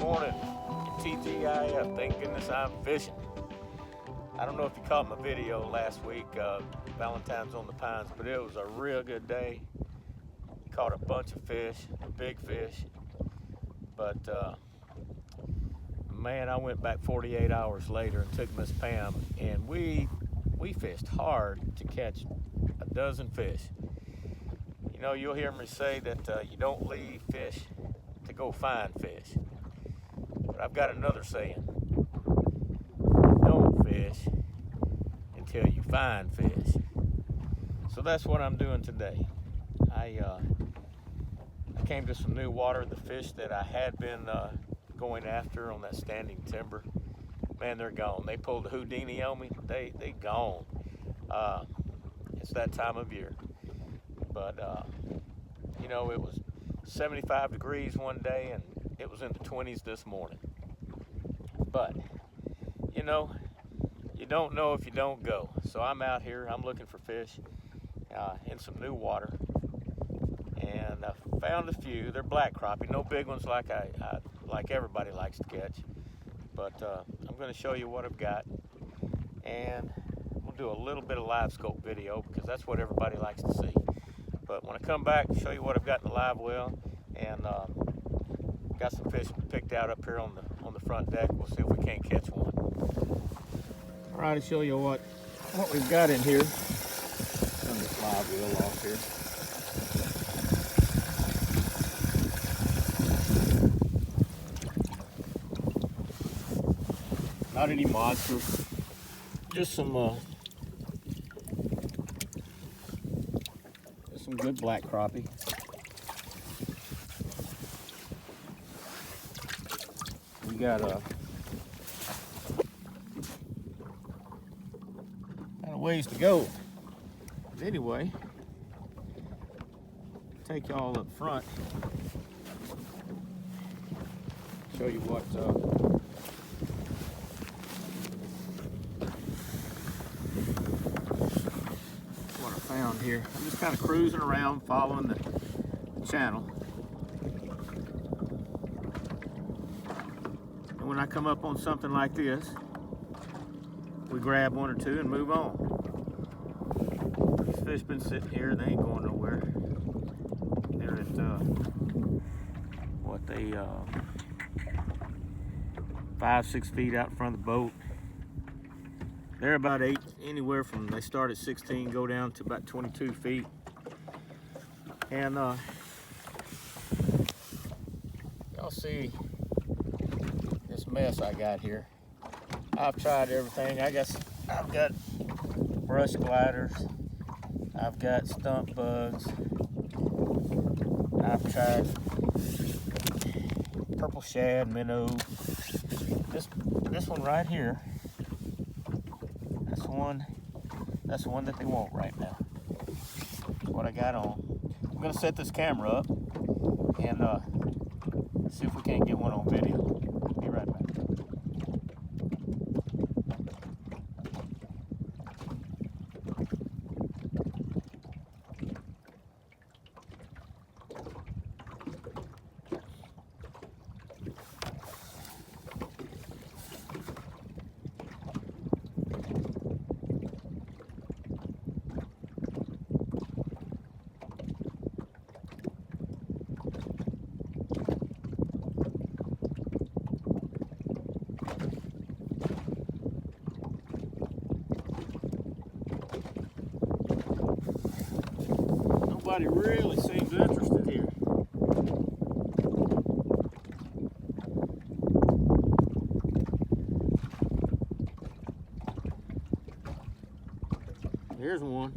morning. TGIF, thank goodness I'm fishing. I don't know if you caught my video last week, Valentine's on the Pines, but it was a real good day. Caught a bunch of fish, big fish. But man, I went back 48 hours later and took Miss Pam, and we fished hard to catch a dozen fish. You know, you'll hear me say that you don't leave fish to go find fish. But I've got another saying. Don't fish until you find fish. So that's what I'm doing today. I came to some new water. The fish that I had been going after on that standing timber, man, they're gone. They pulled a Houdini on me. They gone. It's that time of year. But you know, it was 75 degrees one day and it was in the 20s this morning. But you know, you don't know if you don't go. So I'm out here, I'm looking for fish in some new water, and I found a few. They're black crappie, no big ones like I like everybody likes to catch, but I'm going to show you what I've got, and we'll do a little bit of live scope video because that's what everybody likes to see. But when I come back, I'll show you what I've got in the live well, and got some fish picked out up here on the front deck. We'll see if we can't catch one. All right, to show you what we've got in here. Turn this live wheel off here. Not any monsters, just some good black crappie. We got a ways to go. But anyway, take y'all up front, show you what I found here. I'm just kind of cruising around, following the channel. And when I come up on something like this, we grab one or two and move on. These fish been sitting here, they ain't going nowhere. They're at what they 5-6 feet out in front of the boat. They're about 8, anywhere from, they start at 16, go down to about 22 feet. And y'all see this mess I got here. I've tried everything. I've got brush gliders. I've got stump bugs. I've tried purple shad, minnow. This one right here. That's the one that they want right now. That's what I got on. I'm gonna set this camera up and see if we can't get one on video. Be right back. Nobody really seems interested here. Here's one.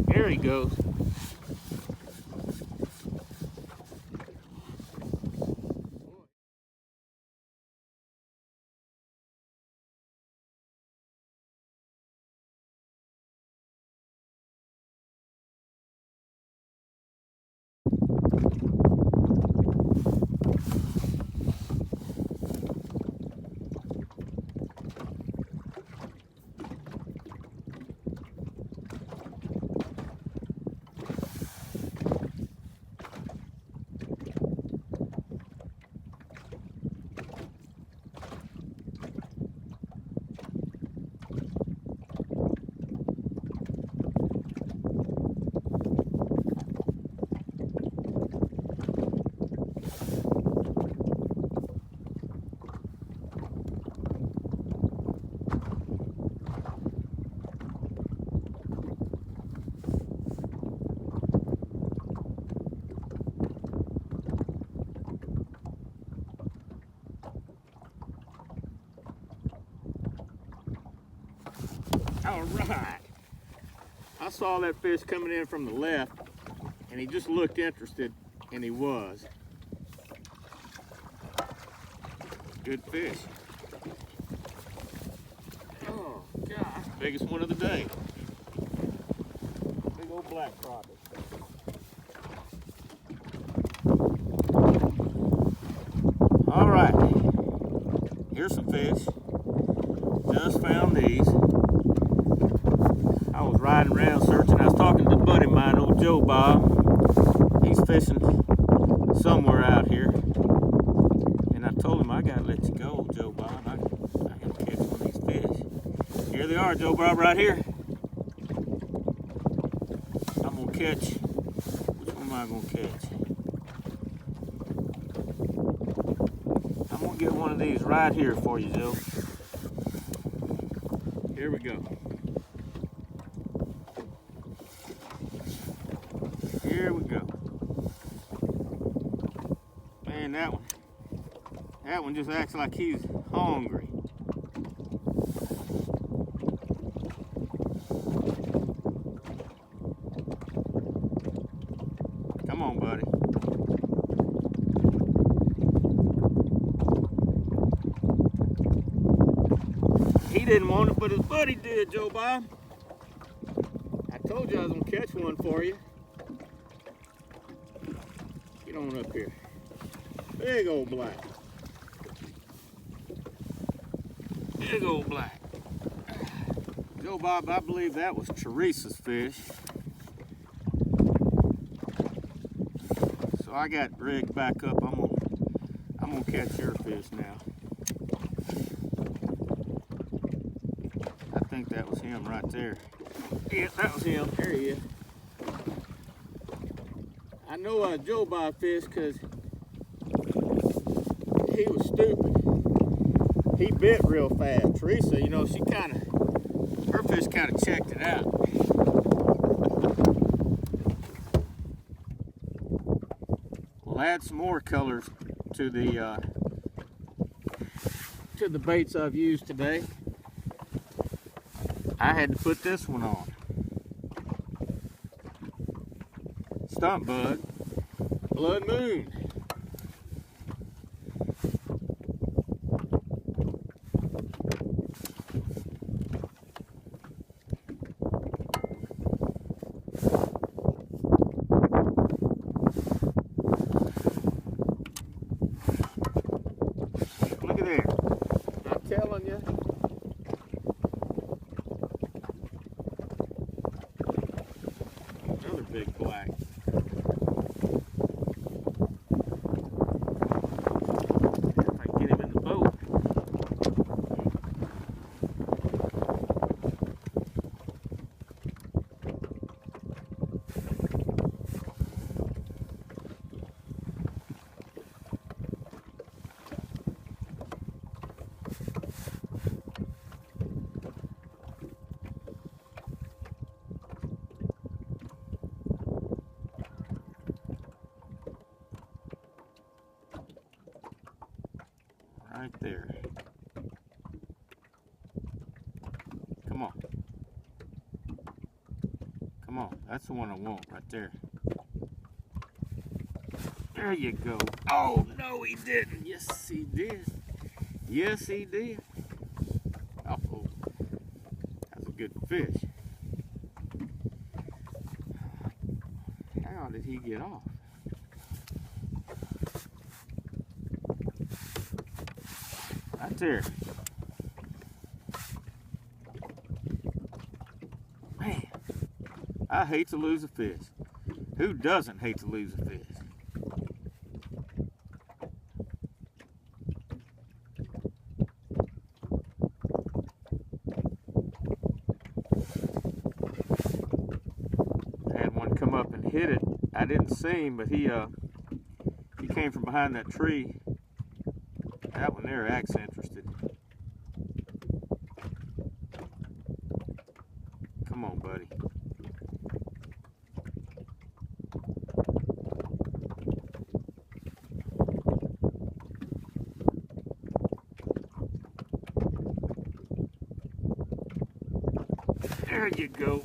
There he goes. All right. I saw that fish coming in from the left, and he just looked interested, and he was. Good fish. Oh, God. Biggest one of the day. Big old black crappie. All right. Here's some fish. Just found these. I was riding around searching. I was talking to a buddy of mine, old Joe Bob. He's fishing somewhere out here. And I told him, I gotta let you go, Joe Bob. I gotta catch one of these fish. Here they are, Joe Bob, right here. I'm gonna catch, which one am I gonna catch? I'm gonna get one of these right here for you, Joe. Here we go. Here we go. Man, that one just acts like he's hungry. Come on, buddy. He didn't want it, but his buddy did, Joe Bob. I told you I was gonna catch one for you. Get on up here. Big old black. Big old black. Joe Bob, I believe that was Teresa's fish. So I got rigged back up. I'm gonna catch your fish now. I think that was him right there. Yeah, that was him. There he is. I know Joe Bob fish because he was stupid. He bit real fast. Teresa, you know, her fish kind of checked it out. We'll add some more colors to the baits I've used today. I had to put this one on. Stump bug, blood moon. Look at there. I'm telling you. Another big black. If I can get him in the boat. Right there. Come on. Come on. That's the one I want right there. There you go. Oh, no, he didn't. Yes, he did. Yes, he did. Oh, that's a good fish. How did he get off? Right there. Man, I hate to lose a fish. Who doesn't hate to lose a fish? I had one come up and hit it. I didn't see him, but he came from behind that tree. That one there acts interested. Come on, buddy. There you go.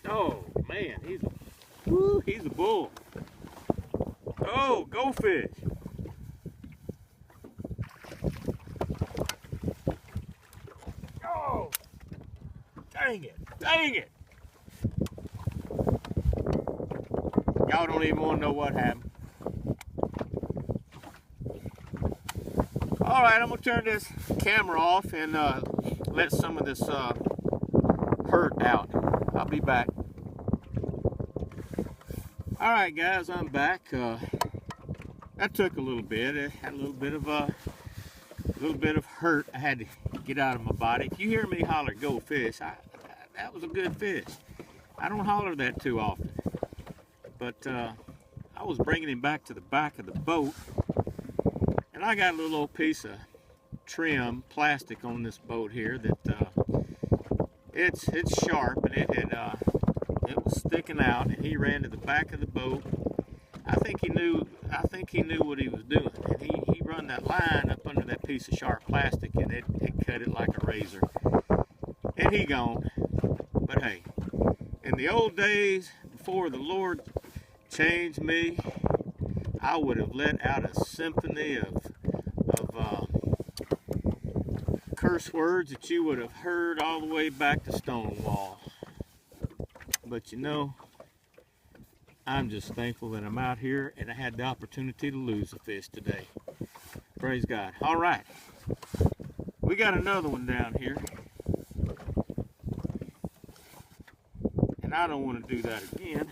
Oh man, he's a bull. Oh, go fish. Oh, dang it, dang it. Y'all don't even want to know what happened. All right, I'm gonna turn this camera off and let some of this hurt out. I'll be back. All right, guys, I'm back. That took a little bit. It had a little bit of hurt I had to get out of my body. If you hear me holler, "Go fish," that was a good fish. I don't holler that too often, but I was bringing him back to the back of the boat, and I got a little old piece of trim plastic on this boat here that it's sharp, and it was sticking out, and he ran to the back of the boat. I think he knew what he was doing, and he run that line up under that piece of sharp plastic, and it cut it like a razor, and he gone. But hey, in the old days before the Lord changed me, I would have let out a symphony of curse words that you would have heard all the way back to Stonewall. But you know, I'm just thankful that I'm out here and I had the opportunity to lose a fish today. Praise God. All right, we got another one down here, and I don't want to do that again.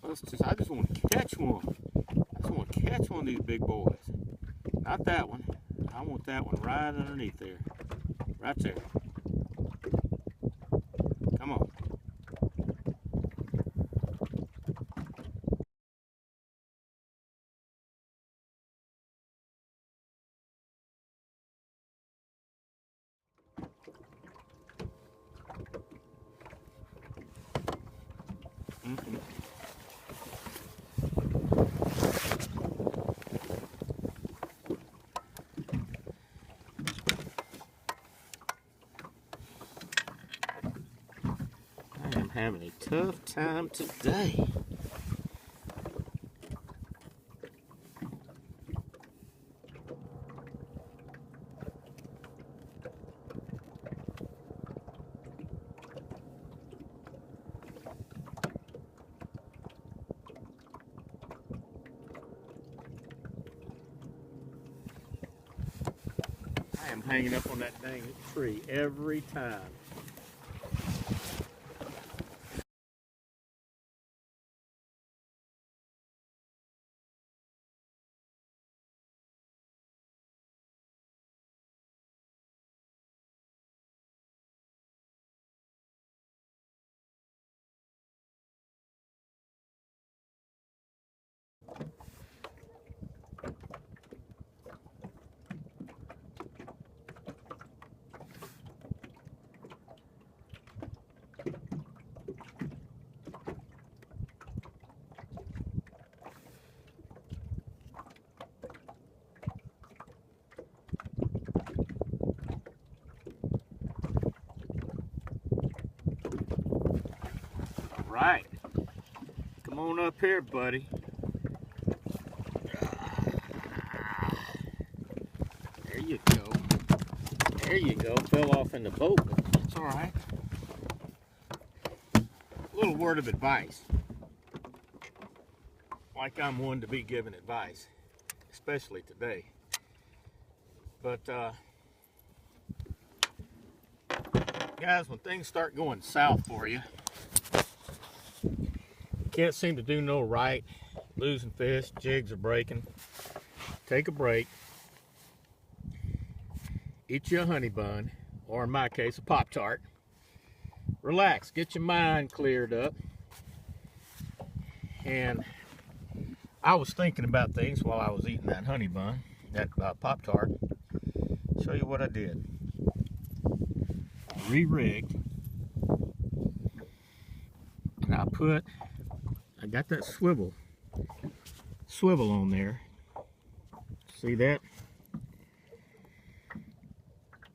I just want to catch one. I just want to catch one of these big boys. Not that one. I want that one right underneath there. Right there. Come on. I am having a tough time today. I am hanging up on that dang tree every time. Right. Come on up here, buddy. There you go. There you go. Fell off in the boat, but it's all right. A little word of advice. Like I'm one to be giving advice, especially today. But guys, when things start going south for you, can't seem to do no right, losing fish, jigs are breaking, take a break, eat you a honey bun, or in my case, a Pop-Tart. Relax, get your mind cleared up. And I was thinking about things while I was eating that honey bun, that Pop-Tart. Show you what I did. Re-rigged, and I got that swivel on there. See that?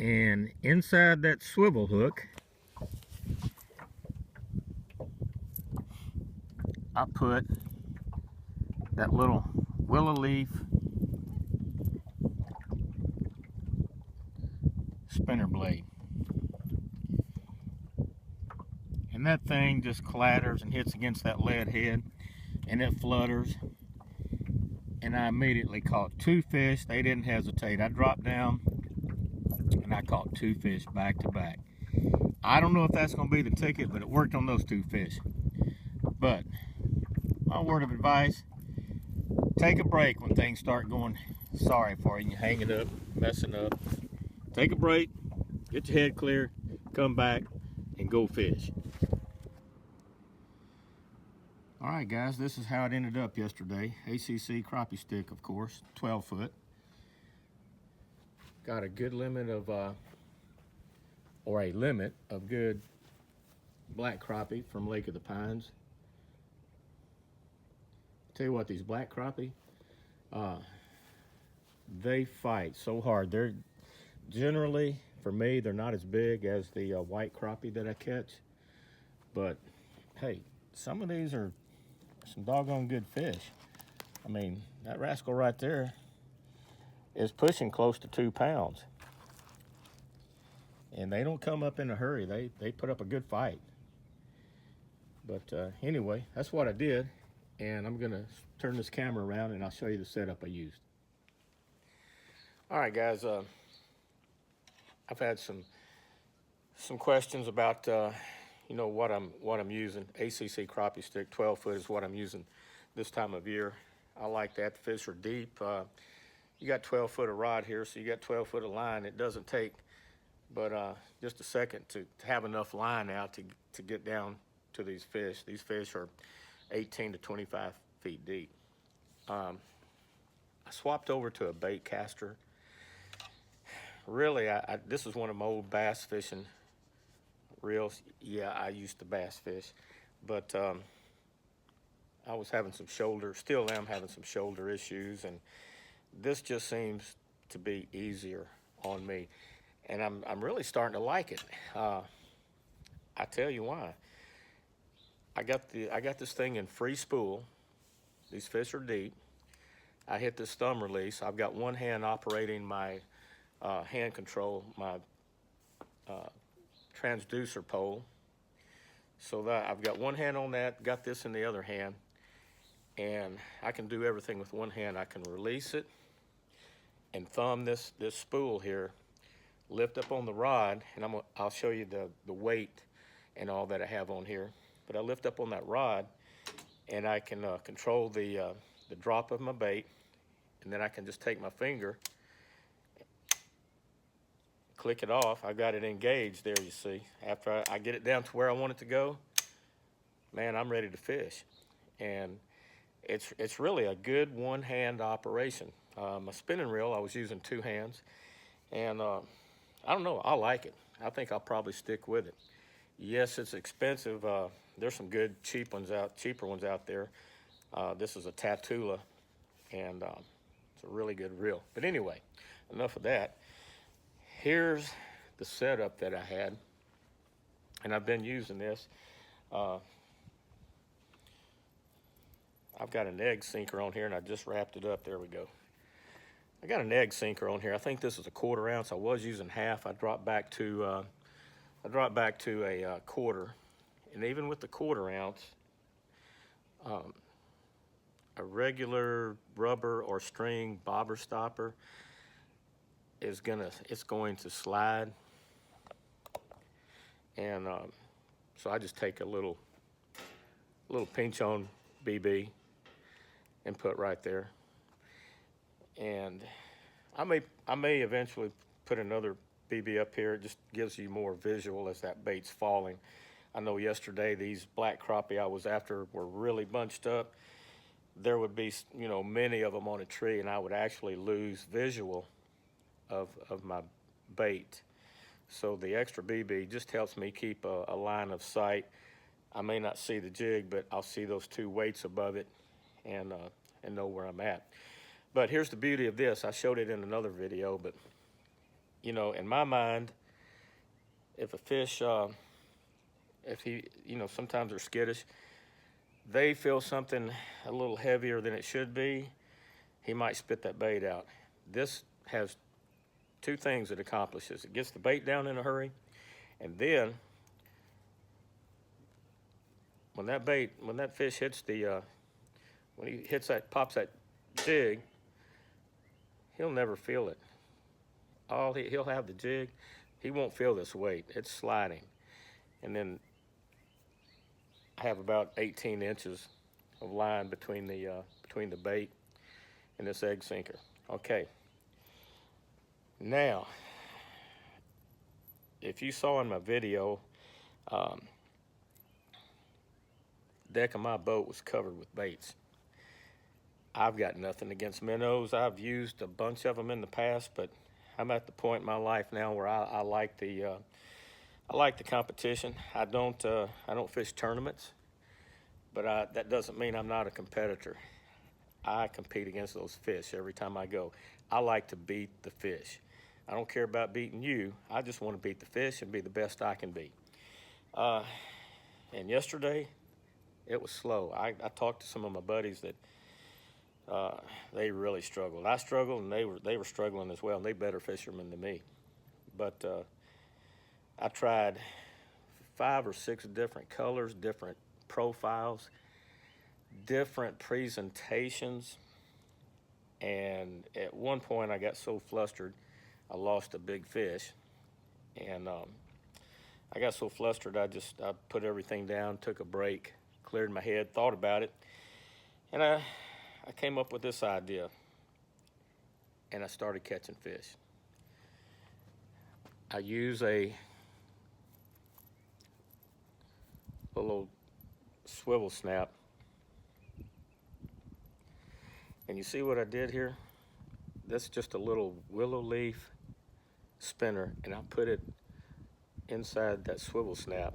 And inside that swivel hook, I put that little willow leaf spinner blade. And that thing just clatters and hits against that lead head, and it flutters. And I immediately caught 2 fish. They didn't hesitate. I dropped down and I caught 2 fish back to back. I don't know if that's going to be the ticket, but it worked on those 2 fish. But my word of advice, take a break when things start going sorry for you and you're hanging up, messing up. Take a break, get your head clear, come back, and go fish. All right, guys, this is how it ended up yesterday. ACC crappie stick, of course, 12 foot. Got a good limit of, good black crappie from Lake of the Pines. Tell you what, these black crappie, they fight so hard. They're generally, for me, they're not as big as the white crappie that I catch. But, hey, some of these are some doggone good fish. I mean, that rascal right there is pushing close to 2 pounds. And they don't come up in a hurry. They put up a good fight. But anyway, that's what I did. And I'm gonna turn this camera around and I'll show you the setup I used. All right, guys, I've had some questions about what I'm using. ACC crappie stick, 12 foot is what I'm using this time of year. I like that. The fish are deep. You got 12 foot of rod here, so you got 12 foot of line. It doesn't take but just a second to have enough line out to get down to these fish. These fish are 18 to 25 feet deep. I swapped over to a bait caster. Really, this is one of my old bass fishing reels. Yeah, I used to bass fish, but I was having some still am having some shoulder issues, and this just seems to be easier on me, and I'm really starting to like it. I tell you why. I got this thing in free spool. These fish are deep. I hit this thumb release. I've got one hand operating my hand control, my transducer pole. So that I've got one hand on that, got this in the other hand, and I can do everything with one hand. I can release it and thumb this spool here, lift up on the rod, and I'll show you the weight and all that I have on here. But I lift up on that rod, and I can control the drop of my bait, and then I can just take my finger, click it off. I got it engaged there, you see. After I get it down to where I want it to go, man, I'm ready to fish. And it's really a good one-hand operation. My spinning reel, I was using 2 hands, and I don't know, I like it. I think I'll probably stick with it. Yes, it's expensive. There's some good cheaper ones out there. This is a Tatula, and it's a really good reel. But anyway, enough of that. Here's the setup that I had, and I've been using this. I've got an egg sinker on here, and I just wrapped it up. There we go. I got an egg sinker on here. I think this is a 1/4 ounce. I was using half. I dropped back to a quarter, and even with the 1/4 ounce, a regular rubber or string bobber stopper it's going to slide, and so I just take a little pinch on BB and put right there, and I may eventually put another BB up here. It just gives you more visual as that bait's falling. I know yesterday these black crappie I was after were really bunched up. There would be many of them on a tree, and I would actually lose visual of my bait. So the extra BB just helps me keep a line of sight. I may not see the jig, but I'll see those 2 weights above it and know where I'm at. But here's the beauty of this. I showed it in another video, but you know, in my mind, if a fish, if he, you know, sometimes they're skittish, they feel something a little heavier than it should be, he might spit that bait out. This has two things it accomplishes. It gets the bait down in a hurry, and then when that fish hits when he hits that, pops that jig, he'll never feel it. He'll have the jig, he won't feel this weight. It's sliding. And then I have about 18 inches of line between the bait and this egg sinker. Okay. Now, if you saw in my video, deck of my boat was covered with baits. I've got nothing against minnows. I've used a bunch of them in the past, but I'm at the point in my life now where I like the competition. I don't fish tournaments, but that doesn't mean I'm not a competitor. I compete against those fish every time I go. I like to beat the fish. I don't care about beating you. I just want to beat the fish and be the best I can be. And yesterday, it was slow. I talked to some of my buddies that they really struggled. I struggled, and they were struggling as well. And they better fishermen than me. But I tried 5 or 6 different colors, different profiles, different presentations. And at one point, I got so flustered, I lost a big fish. And I got so flustered, I put everything down, took a break, cleared my head, thought about it, and I came up with this idea, and I started catching fish. I use a little swivel snap, and you see what I did here? That's just a little willow leaf spinner, and I put it inside that swivel snap,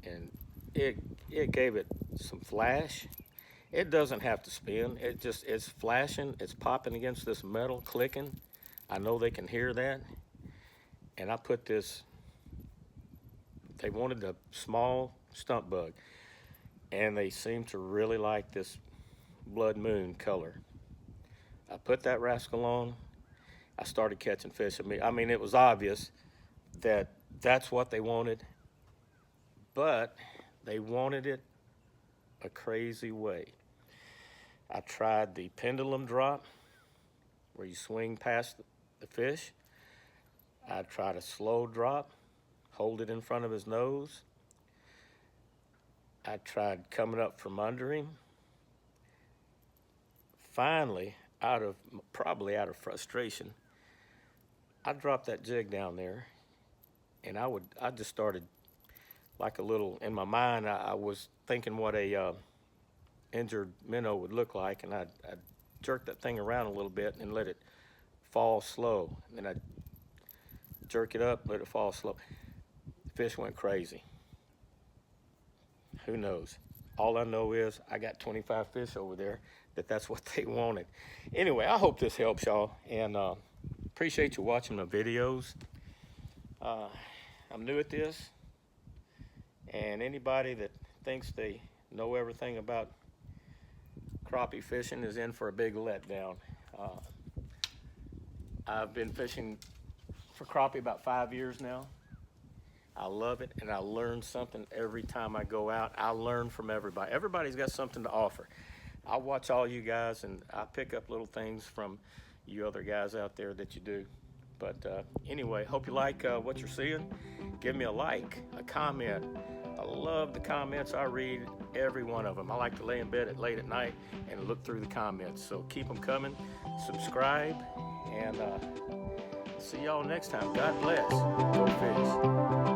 and it gave it some flash. It doesn't have to spin. It's flashing. It's popping against this metal, clicking. I know they can hear that. And I put this. They wanted a small stump bug, and they seemed to really like this blood moon color. I put that rascal on. I started catching fish. I mean, it was obvious that that's what they wanted, but they wanted it a crazy way. I tried the pendulum drop, where you swing past the fish. I tried a slow drop, hold it in front of his nose. I tried coming up from under him. Finally, probably out of frustration, I dropped that jig down there, and I just started like a little, in my mind, I was thinking what a injured minnow would look like, and I'd jerk that thing around a little bit and let it fall slow. And then I'd jerk it up, let it fall slow. The fish went crazy. Who knows? All I know is I got 25 fish over there that's what they wanted. Anyway, I hope this helps y'all, and appreciate you watching my videos. I'm new at this, and anybody that thinks they know everything about crappie fishing is in for a big letdown. I've been fishing for crappie about 5 years now. I love it, and I learn something every time I go out. I learn from everybody. Everybody's got something to offer. I watch all you guys, and I pick up little things from you other guys out there that you do. But anyway, hope you like what you're seeing. Give me a like, a comment. I love the comments. I read every one of them. I like to lay in bed late at night and look through the comments. So keep them coming. Subscribe, and see y'all next time. God bless. Go fish.